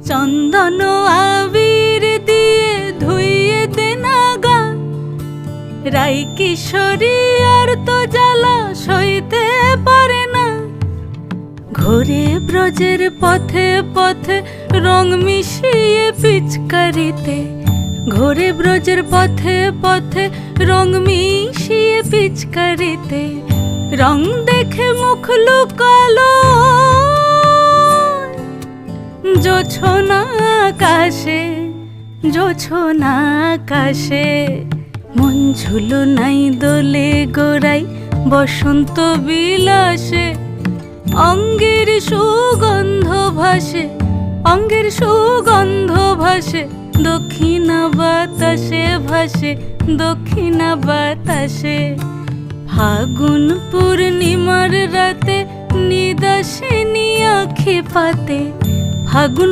চন্দন আবির দিয়ে ধুইয়ে দে না গা, রাই কিশোরী আর তো জ্বালা সইতে পারে না। ঘোরে ব্রজের পথে পথে রং মিশিয়ে পিচকারিতে, ঘোরে ব্রজের পথে পথে রং মিশিয়ে পিচকারিতে, রং দেখে মুখ লুকালো জোছনা আকাশে, জোছনা আকাশে। মন ঝুলো নাই দোলে গোড়াই বসন্ত বিলাসে, অঙ্গের সুগন্ধ ভাসে, অঙ্গের সুগন্ধ ভাসে, দক্ষিণা বাতাসে ভাসে, দক্ষিণা বাতাসে। ফাগুন পূর্ণিমার রাতে নিদাসিনী আখি পাতে, ফাগুন